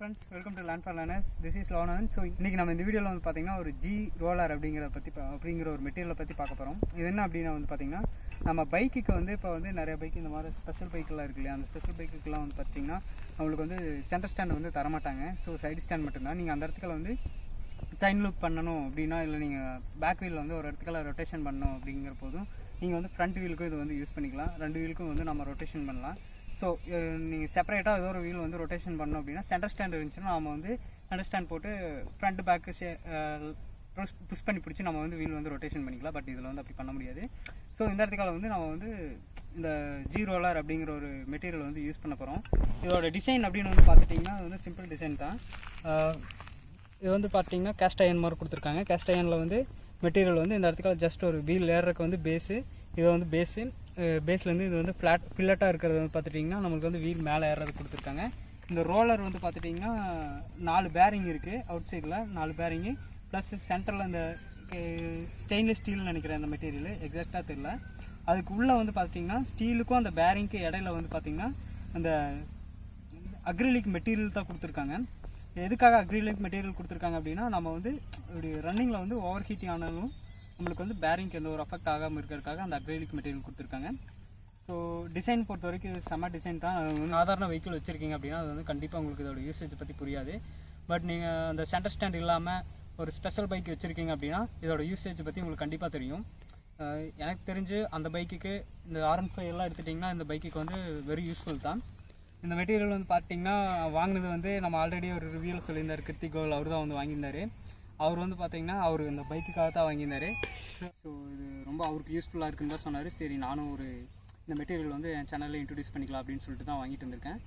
friends, welcome to Land for Learners. This is Lonan. So இன்னைக்கு நம்ம இந்த வீடியோல வந்து பாத்தீங்கன்னா ஒரு G roller அப்படிங்கற ஒரு மெட்டீரியலை பத்தி பார்க்க போறோம். இது என்ன அப்படினா வந்து பாத்தீங்கன்னா நம்ம பைக்குக்கு வந்து இப்ப வந்து நிறைய பைக் இந்த மாதிரி ஸ்பெஷல் பைக்லாம் இருக்கு இல்லையா, அந்த ஸ்பெஷல் பைக்குக்குலாம் வந்து பாத்தீங்கன்னா அவங்களுக்கு வந்து சென்டர் ஸ்டாண்ட் வந்து தர மாட்டாங்க. ஸோ சைடு ஸ்டாண்ட் மட்டும்தான். நீங்கள் அந்த இடத்துல வந்து செயின் லூப் பண்ணணும் அப்படின்னா, இல்லை நீங்கள் பேக் வீலில் வந்து ஒரு இடத்துல ரொட்டேஷன் பண்ணணும் அப்படிங்கிற போதும் நீங்கள் வந்து ஃப்ரண்ட் வீலுக்கும் இது வந்து யூஸ் பண்ணிக்கலாம். ரெண்டு வீலுக்கும் வந்து நம்ம ரொட்டேஷன் பண்ணலாம். ஸோ நீங்கள் செப்பரேட்டாக ஏதோ ஒரு வீல் வந்து ரொட்டேஷன் பண்ணணும் அப்படின்னா சென்டர் ஸ்டாண்ட் இருந்துச்சுன்னா நம்ம வந்து சென்டர் ஸ்டாண்ட் போட்டு ஃப்ரண்ட் பேக்கு புஷ் பண்ணி பிடிச்சி நம்ம வந்து வீல் வந்து ரொட்டேஷன் பண்ணிக்கலாம். பட் இதில் வந்து அப்படி பண்ண முடியாது. ஸோ இந்த இடத்துக்கால வந்து நம்ம வந்து இந்த ஜி ரோலர் அப்படிங்கிற ஒரு மெட்டீரியல் வந்து யூஸ் பண்ண போகிறோம். இதோட டிசைன் அப்படின்னு வந்து பார்த்துட்டிங்கன்னா அது வந்து சிம்பிள் டிசைன் தான். இது வந்து பார்த்தீங்கன்னா கேஸ்ட் அயன் மாதிரி கொடுத்துருக்காங்க. கேஸ்ட் அயனில் வந்து மெட்டீரியல் வந்து இந்த இடத்துக்கால ஜஸ்ட் ஒரு வீல் ஏறதுக்கு வந்து பேஸு, இது வந்து பேஸ்லேருந்து இது வந்து ஃபில்லட்டாக இருக்கிறது வந்து பார்த்துட்டிங்கன்னா நமக்கு வந்து வீல் மேலே ஏறது கொடுத்துருக்காங்க. இந்த ரோலர் வந்து பார்த்துட்டிங்கன்னா 4 பேரிங் இருக்குது. அவுட் சைடில் 4 பேரிங்கு ப்ளஸ் சென்டரில் இந்த ஸ்டெயின்லெஸ் ஸ்டீல்னு நினைக்கிறேன் இந்த மெட்டீரியல், எக்ஸாக்டாக தெரியல. அதுக்கு உள்ளே வந்து பார்த்திங்கன்னா ஸ்டீலுக்கும் அந்த பேரிங்க்கு இடையில வந்து பார்த்திங்கன்னா அந்த அக்ரிலிக் மெட்டீரியல் தான் கொடுத்துருக்காங்க. எதுக்காக அக்ரிலிக் மெட்டீரியல் கொடுத்துருக்காங்க அப்படின்னா, நம்ம வந்து இப்படி ரன்னிங்கில் வந்து ஓவர் ஹீட்டிங் ஆனாலும் நம்மளுக்கு வந்து பேரிங்க்கு எந்த ஒரு அஃபெக்ட் ஆகாமல் இருக்கிறதுக்காக அந்த அக்ரிலிக் மெட்டீரியல் கொடுத்துருக்காங்க. ஸோ டிசைன் பொறுத்த வரைக்கும் இது செம்ம டிசைன் தான். சாதாரண வெஹிக்கிள் வச்சுருக்கீங்க அப்படின்னா அது வந்து கண்டிப்பாக உங்களுக்கு இதோட யூசேஜ் பற்றி புரியாது. பட் நீங்கள் அந்த சென்டர் ஸ்டாண்ட் இல்லாமல் ஒரு ஸ்பெஷல் பைக் வச்சுருக்கீங்க அப்படின்னா இதோட யூசேஜ் பற்றி உங்களுக்கு கண்டிப்பாக தெரியும். எனக்கு தெரிஞ்சு அந்த பைக்குக்கு இந்த R15 எல்லாம் எடுத்துட்டிங்கன்னா இந்த பைக்குக்கு வந்து வெரி யூஸ்ஃபுல் தான். இந்த மெட்டீரியல் வந்து பார்த்திங்கன்னா வாங்கினது வந்து நம்ம ஆல்ரெடி ஒரு ரிவ்யூவில் சொல்லியிருந்தார், கிருத்திகோல் அவர் தான் வந்து வாங்கியிருந்தார். அவர் வந்து பார்த்திங்கன்னா அவர் இந்த பைக்குக்காக தான் வாங்கியிருந்தார். ஸோ இது ரொம்ப அவருக்கு யூஸ்ஃபுல்லாக இருக்குன்னு தான் சொன்னார். சரி நானும் இந்த மெட்டீரியல் வந்து என் சேனலில் இன்ட்ரடியூஸ் பண்ணிக்கலாம் அப்படின்னு சொல்லிட்டு தான் வாங்கிட்டு வந்திருக்கேன்.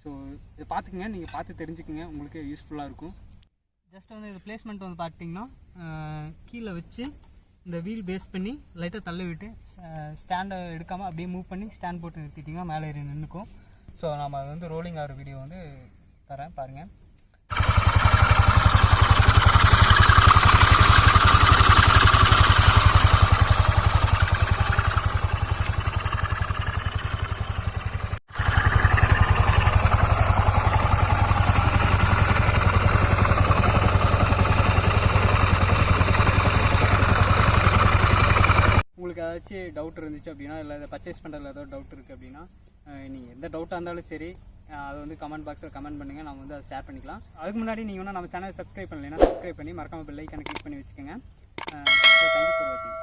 ஸோ இதை பார்த்துக்குங்க, நீங்கள் பார்த்து தெரிஞ்சுக்குங்க, உங்களுக்கு யூஸ்ஃபுல்லாக இருக்கும். ஜஸ்ட் வந்து இது பிளேஸ்மெண்ட் வந்து பார்த்திங்கன்னா கீழே வச்சு இந்த வீல் பேஸ் பண்ணி லைட்டாக தள்ளி விட்டு ஸ்டாண்டை எடுக்காமல் அப்படியே மூவ் பண்ணி ஸ்டாண்ட் போட்டு நிறுத்திட்டிங்கன்னா மேலே ஏறி நின்றுக்கும். ஸோ நம்ம அது வந்து ரோலிங் ஆகிற வீடியோ வந்து தரேன் பாருங்கள். உங்களுக்கு ஏதாச்சும் டவுட் இருந்துச்சு அப்படின்னா, இல்லை இதை பர்ச்சேஸ் பண்ணுறதுல ஏதாவது டவுட் இருக்குது அப்படின்னா, நீங்கள் எந்த டவுட்டாக இருந்தாலும் சரி அதை வந்து கமெண்ட் பாக்ஸில் கமெண்ட் பண்ணுங்கள், நம்ம வந்து அதை ஷேர் பண்ணிக்கலாம். அதுக்கு முன்னாடி நீங்கள் வந்து நம்ம சேனலை சப்ஸ்கிரைப் பண்ணலைன்னா சப்ஸ்கிரைப் பண்ணி மறக்காமல் பெல் ஐக்கானை கிளிக் பண்ணி வச்சுக்கோங்க. ஸோ தேங்க்யூ ஃபார் வாட்சிங்.